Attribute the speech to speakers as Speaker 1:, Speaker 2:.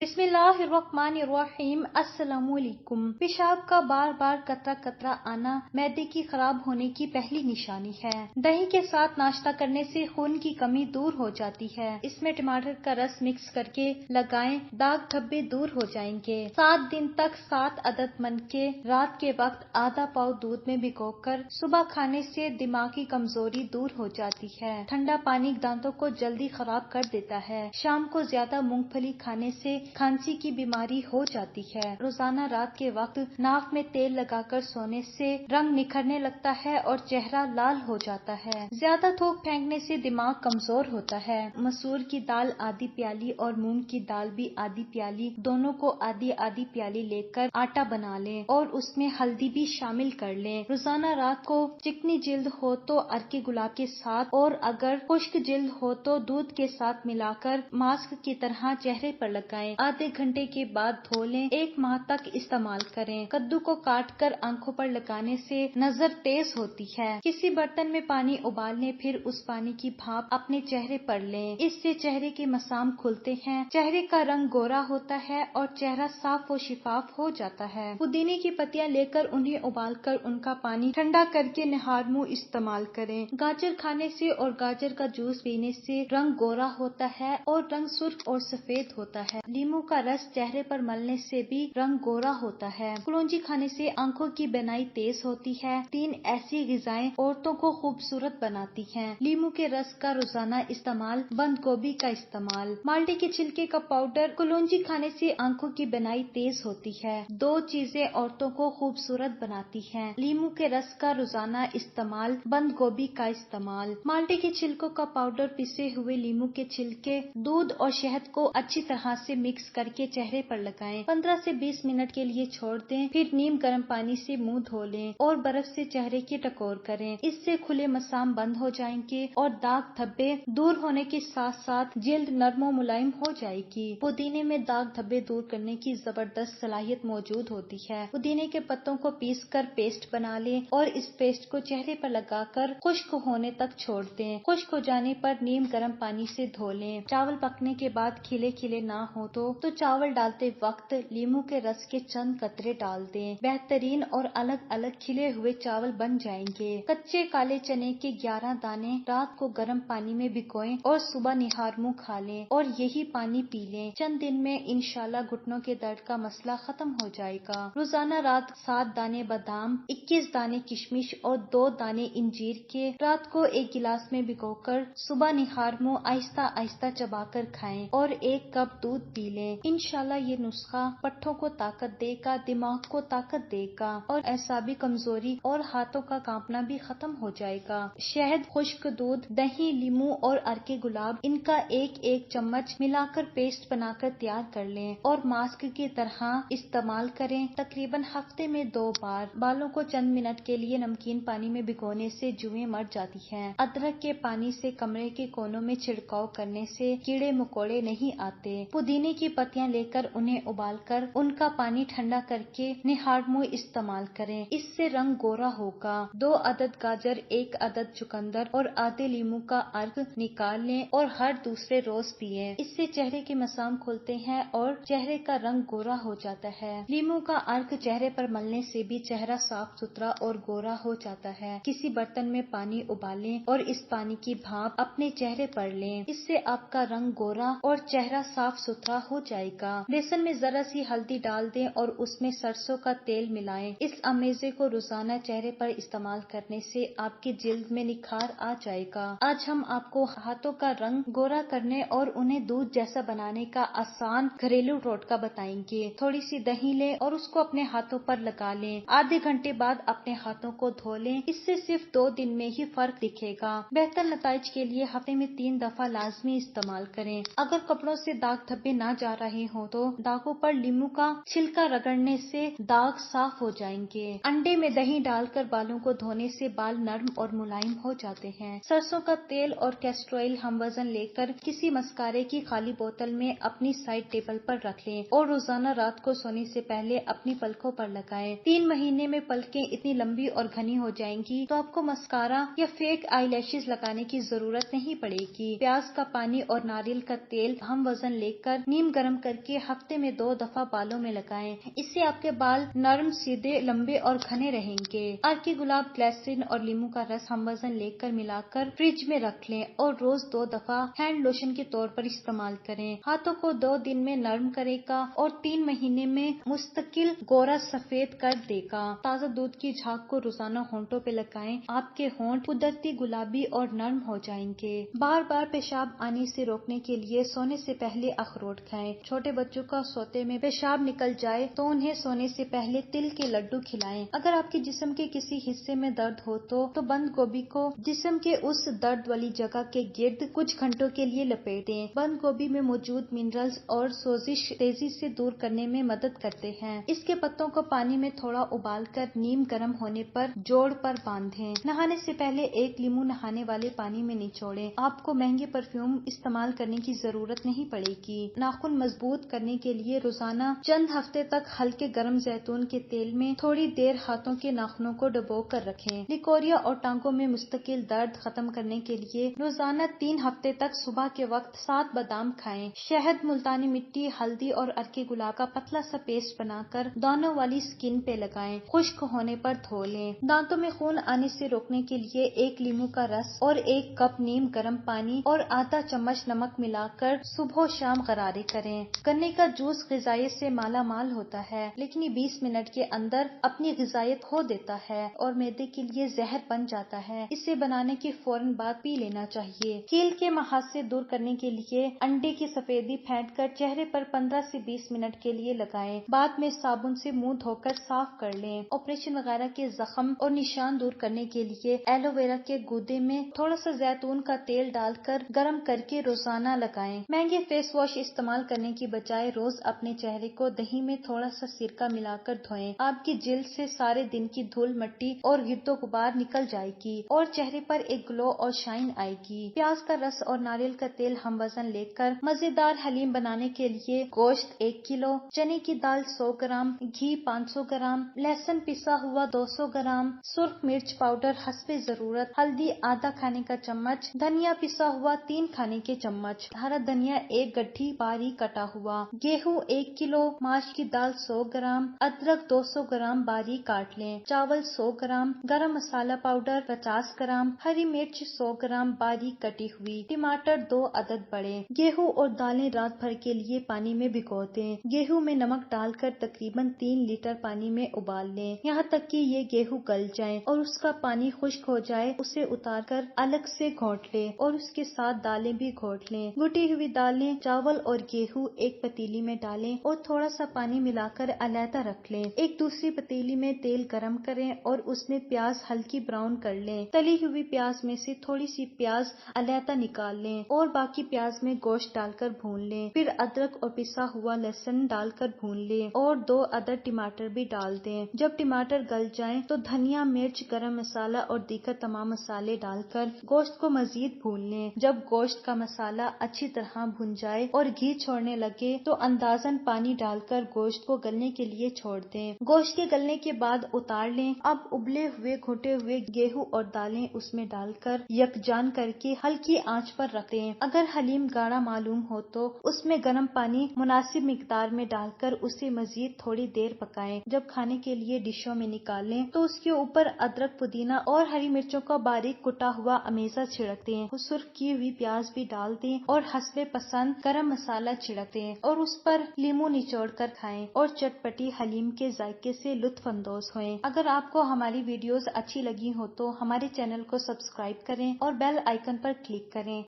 Speaker 1: بسم اللہ الرحمن الرحیم۔ السلام علیکم۔ پیشاب کا بار بار قطرہ قطرہ آنا معدے کی خراب ہونے کی پہلی نشانی ہے۔ دہی کے ساتھ ناشتہ کرنے سے خون کی کمی دور ہو جاتی ہے۔ اس میں ٹماٹر کا رس مکس کر کے لگائیں، داغ دھبے دور ہو جائیں گے۔ 7 دن تک 7 عدد منکے رات کے وقت آدھا پاؤ دودھ میں بھگو کر صبح کھانے سے دماغی کمزوری دور ہو جاتی ہے۔ ٹھنڈا پانی دانتوں کو جلدی خراب کر دیتا ہے۔ شام کو زیادہ مونگ پھلی کھانے سے کھانسی کی بیماری ہو جاتی ہے۔ روزانہ رات کے وقت ناک میں تیل لگا کر سونے سے رنگ نکھرنے لگتا ہے اور چہرہ لال ہو جاتا ہے۔ زیادہ تھوک پھینکنے سے دماغ کمزور ہوتا ہے۔ مسور کی دال آدھی پیالی اور مونگ کی دال بھی آدھی پیالی، دونوں کو آدھی آدھی پیالی لے کر آٹا بنا لیں اور اس میں ہلدی بھی شامل کر لیں۔ روزانہ رات کو چکنی جلد ہو تو ارکے گلاب کے ساتھ اور اگر خشک جلد ہو تو دودھ کے ساتھ ملا کر ماسک کی طرح چہرے پر لگائیں۔ آدھے گھنٹے کے بعد دھو لیں۔ 1 ماہ تک استعمال کریں۔ کدو کو کاٹ کر آنکھوں پر لگانے سے نظر تیز ہوتی ہے۔ کسی برتن میں پانی ابال لیں، پھر اس پانی کی بھاپ اپنے چہرے پر لیں۔ اس سے چہرے کے مسام کھلتے ہیں، چہرے کا رنگ گورا ہوتا ہے اور چہرہ صاف و شفاف ہو جاتا ہے۔ پودینے کی پتیاں لے کر انہیں ابال کر ان کا پانی ٹھنڈا کر کے نہار منہ استعمال کریں۔ گاجر کھانے سے اور گاجر کا جوس پینے سے رنگ گورا ہوتا ہے اور رنگ سرخ اور سفید ہوتا ہے۔ لیموں کا رس چہرے پر ملنے سے بھی رنگ گورا ہوتا ہے۔ کلونجی کھانے سے آنکھوں کی بینائی تیز ہوتی ہے۔ 3 ایسی غذائیں عورتوں کو خوبصورت بناتی ہیں۔ لیموں کے رس کا روزانہ استعمال، بند گوبھی کا استعمال، مالٹے کے چھلکے کا پاؤڈر۔ کلونجی کھانے سے آنکھوں کی بینائی تیز ہوتی ہے۔ 2 چیزیں عورتوں کو خوبصورت بناتی ہیں، لیموں کے رس کا روزانہ استعمال، بند گوبھی کا استعمال۔ مالٹے کے چھلکوں کا پاؤڈر پسے ہوئے لیموں کے چھلکے، دودھ اور شہد کو اچھی طرح سے مکس کر کے چہرے پر لگائیں۔ 15 سے 20 منٹ کے لیے چھوڑ دیں، پھر نیم گرم پانی سے منہ دھو لیں اور برف سے چہرے کی ٹکور کریں۔ اس سے کھلے مسام بند ہو جائیں گے اور داغ دھبے دور ہونے کے ساتھ ساتھ جلد نرم و ملائم ہو جائے گی۔ پودینے میں داغ دھبے دور کرنے کی زبردست صلاحیت موجود ہوتی ہے۔ پودینے کے پتوں کو پیس کر پیسٹ بنا لیں اور اس پیسٹ کو چہرے پر لگا کر خشک ہونے تک چھوڑ دیں۔ خشک ہو جانے پر نیم گرم پانی سے دھو لیں۔ چاول پکنے کے بعد کھلے کھلے نہ ہو تو چاول ڈالتے وقت لیموں کے رس کے چند قطرے ڈال دیں۔ بہترین اور الگ الگ کھلے ہوئے چاول بن جائیں گے۔ کچے کالے چنے کے 11 دانے رات کو گرم پانی میں بھگوئیں اور صبح نہار منہ کھا لیں اور یہی پانی پی لیں۔ چند دن میں انشاءاللہ گھٹنوں کے درد کا مسئلہ ختم ہو جائے گا۔ روزانہ رات 7 دانے بادام، 21 دانے کشمش اور 2 دانے انجیر کے رات کو 1 گلاس میں بھگو کر صبح نہار منہ آہستہ آہستہ چبا کر کھائیں اور 1 کپ دودھ پی لیں۔ انشاءاللہ یہ نسخہ پٹھوں کو طاقت دے گا، دماغ کو طاقت دے گا اور اعصابی کمزوری اور ہاتھوں کا کانپنا بھی ختم ہو جائے گا۔ شہد، خشک دودھ، دہی، لیموں اور ارکے گلاب، ان کا 1 چمچ ملا کر پیسٹ بنا کر تیار کر لیں اور ماسک کی طرح استعمال کریں، تقریباً ہفتے میں 2 بار۔ بالوں کو چند منٹ کے لیے نمکین پانی میں بھگونے سے جوئیں مر جاتی ہیں۔ ادرک کے پانی سے کمرے کے کونوں میں چھڑکاؤ کرنے سے کیڑے مکوڑے نہیں آتے۔ پودینے کی پتیاں لے کر انہیں ابال کر ان کا پانی ٹھنڈا کر کے نہار منہ استعمال کریں، اس سے رنگ گورا ہوگا۔ 2 عدد گاجر، 1 عدد چقندر اور آدھے لیموں کا عرق نکال لیں اور ہر دوسرے روز پیئیں۔ اس سے چہرے کے مسام کھلتے ہیں اور چہرے کا رنگ گورا ہو جاتا ہے۔ لیموں کا عرق چہرے پر ملنے سے بھی چہرہ صاف ستھرا اور گورا ہو جاتا ہے۔ کسی برتن میں پانی ابالیں اور اس پانی کی بھاپ اپنے چہرے پر لیں، اس سے آپ کا رنگ گورا اور چہرہ صاف ستھرا ہو جائے گا۔ بیسن میں ذرا سی ہلدی ڈال دیں اور اس میں سرسوں کا تیل ملائیں۔ اس امیزے کو روزانہ چہرے پر استعمال کرنے سے آپ کی جلد میں نکھار آ جائے گا۔ آج ہم آپ کو ہاتھوں کا رنگ گورا کرنے اور انہیں دودھ جیسا بنانے کا آسان گھریلو ٹوٹکا بتائیں گے۔ تھوڑی سی دہی لیں اور اس کو اپنے ہاتھوں پر لگا لیں۔ آدھے گھنٹے بعد اپنے ہاتھوں کو دھو لیں، اس سے صرف 2 دن میں ہی فرق دکھے گا۔ بہتر نتائج کے لیے ہفتے میں 3 دفعہ لازمی استعمال کریں۔ اگر کپڑوں سے داغ دھبے نہ جا رہے ہوں تو داغوں پر لیموں کا چھلکا رگڑنے سے داغ صاف ہو جائیں گے۔ انڈے میں دہی ڈال کر بالوں کو دھونے سے بال نرم اور ملائم ہو جاتے ہیں۔ سرسوں کا تیل اور کیسٹر آئل ہم وزن لے کر کسی مسکارے کی خالی بوتل میں اپنی سائڈ ٹیبل پر رکھ لیں اور روزانہ رات کو سونے سے پہلے اپنی پلکوں پر لگائیں۔ 3 مہینے میں پلکیں اتنی لمبی اور گھنی ہو جائیں گی تو آپ کو مسکارا یا فیک آئی لیشز لگانے کی ضرورت نہیں پڑے گی۔ پیاز کا پانی اور ناریل کا تیل ہم وزن لے کر نیم نیم گرم کر کے ہفتے میں 2 دفعہ بالوں میں لگائیں۔ اس سے آپ کے بال نرم، سیدھے، لمبے اور گھنے رہیں گے۔ ارکی گلاب گلیسرین اور لیموں کا رس ہم وزن لے کر ملا کر فریج میں رکھ لیں اور روز 2 دفعہ ہینڈ لوشن کے طور پر استعمال کریں۔ ہاتھوں کو 2 دن میں نرم کرے گا اور 3 مہینے میں مستقل گورا سفید کر دے گا۔ تازہ دودھ کی جھاگ کو روزانہ ہونٹوں پہ لگائیں، آپ کے ہونٹ قدرتی گلابی اور نرم ہو جائیں گے۔ بار بار پیشاب آنے سے روکنے کے لیے سونے سے پہلے اخروٹ کھائیں۔ چھوٹے بچوں کا سوتے میں پیشاب نکل جائے تو انہیں سونے سے پہلے تل کے لڈو کھلائیں۔ اگر آپ کے جسم کے کسی حصے میں درد ہو تو بند گوبھی کو جسم کے اس درد والی جگہ کے گرد کچھ گھنٹوں کے لیے لپیٹ دیں۔ بند گوبھی میں موجود منرلز اور سوزش تیزی سے دور کرنے میں مدد کرتے ہیں۔ اس کے پتوں کو پانی میں تھوڑا ابال کر نیم گرم ہونے پر جوڑ پر باندھیں۔ نہانے سے پہلے 1 لیموں نہانے والے پانی میں نچوڑیں۔ آپ کو مہنگے پرفیوم استعمال کرنے کی ضرورت نہیں پڑے گی۔ ناخن مضبوط کرنے کے لیے روزانہ چند ہفتے تک ہلکے گرم زیتون کے تیل میں تھوڑی دیر ہاتھوں کے ناخنوں کو ڈبو کر رکھیں۔ لیکوریا اور ٹانگوں میں مستقل درد ختم کرنے کے لیے روزانہ 3 ہفتے تک صبح کے وقت 7 بادام کھائیں۔ شہد، ملتانی مٹی، ہلدی اور ارکی گلاب کا پتلا سا پیسٹ بنا کر دانوں والی سکن پہ لگائیں۔ خشک ہونے پر دھو لیں۔ دانتوں میں خون آنے سے روکنے کے لیے 1 لیموں کا رس اور 1 کپ نیم گرم پانی اور آدھا چمچ نمک ملا کر صبح و شام غرارے کریں۔ گنے کا جوس غذائیت سے مالا مال ہوتا ہے، لیکن یہ 20 منٹ کے اندر اپنی غذائیت کھو دیتا ہے اور معدے کے لیے زہر بن جاتا ہے۔ اسے بنانے کے فوراً بعد پی لینا چاہیے۔ کیل کے محاسے دور کرنے کے لیے انڈے کی سفیدی پھینٹ کر چہرے پر 15 سے 20 منٹ کے لیے لگائیں۔ بعد میں صابن سے منہ دھو کر صاف کر لیں۔ آپریشن وغیرہ کے زخم اور نشان دور کرنے کے لیے ایلو ویرا کے گودے میں تھوڑا سا زیتون کا تیل ڈال کر گرم کر کے روزانہ لگائیں۔ مہنگے فیس واش استعمال کرنے کی بجائے روز اپنے چہرے کو دہی میں تھوڑا سا سرکہ ملا کر دھوئیں۔ آپ کی جلد سے سارے دن کی دھول مٹی اور گرد و غبار نکل جائے گی اور چہرے پر ایک گلو اور شائن آئے گی۔ پیاز کا رس اور ناریل کا تیل ہم وزن لے کر مزیدار حلیم بنانے کے لیے گوشت 1 کلو، چنے کی دال 100 گرام، گھی 500 گرام، لہسن پسا ہوا 200 گرام، سرخ مرچ پاؤڈر حسب ضرورت، ہلدی آدھا کھانے کا چمچ، دھنیا پسا ہوا 3 کھانے کے چمچ، ہرا دھنیا 1 گٹھی باریک کٹا ہوا، گیہوں 1 کلو، ماش کی دال 100 گرام، ادرک 200 گرام باریک کاٹ لیں، چاول 100 گرام، گرم مسالہ پاؤڈر 50 گرام، ہری مرچ 100 گرام باریک کٹی ہوئی، ٹماٹر 2 عدد بڑے۔ گیہوں اور دالیں رات بھر کے لیے پانی میں بھگو دیں۔ گیہوں میں نمک ڈال کر تقریباً 3 لیٹر پانی میں ابال لیں، یہاں تک کہ یہ گیہوں گل جائیں اور اس کا پانی خشک ہو جائے۔ اسے اتار کر الگ سے گھونٹ لیں اور اس کے ساتھ دالیں بھی گھونٹ لیں۔ گھٹی ہوئی دالیں، چاول اور گیہوں ایک پتیلی میں ڈالیں اور تھوڑا سا پانی ملا کر علیحدہ رکھ لیں۔ ایک دوسری پتیلی میں تیل گرم کریں اور اس میں پیاز ہلکی براؤن کر لیں۔ تلی ہوئی پیاز میں سے تھوڑی سی پیاز علیحدہ نکال لیں اور باقی پیاز میں گوشت ڈال کر بھون لیں۔ پھر ادرک اور پسا ہوا لہسن ڈال کر بھون لیں اور 2 عدد ٹماٹر بھی ڈال دیں۔ جب ٹماٹر گل جائیں تو دھنیا، مرچ، گرم مسالہ اور دیگر تمام مسالے ڈال کر گوشت کو مزید بھون لیں۔ جب گوشت کا مسالہ اچھی طرح بھن جائے اور گھی چھوڑنے لگے تو اندازاً پانی ڈال کر گوشت کو گلنے کے لیے چھوڑ دیں۔ گوشت کے گلنے کے بعد اتار لیں۔ اب ابلے ہوئے گھٹے ہوئے گیہوں اور دالیں اس میں ڈال کر یکجان کر کے ہلکی آنچ پر رکھ دیں۔ اگر حلیم گاڑھا معلوم ہو تو اس میں گرم پانی مناسب مقدار میں ڈال کر اسے مزید تھوڑی دیر پکائیں۔ جب کھانے کے لیے ڈشوں میں نکالیں تو اس کے اوپر ادرک، پودینہ اور ہری مرچوں کا باریک کٹا ہوا امیزہ چھڑک دیں۔ سرخ کی ہوئی پیاز بھی ڈال دیں اور حسب پسند گرم مسالہ چھڑک دیں اور اس پر لیموں نچوڑ کر کھائیں اور چٹپٹی حلیم کے ذائقے سے لطف اندوز ہوئیں۔ اگر آپ کو ہماری ویڈیوز اچھی لگی ہو تو ہمارے چینل کو سبسکرائب کریں اور بیل آئیکن پر کلک کریں۔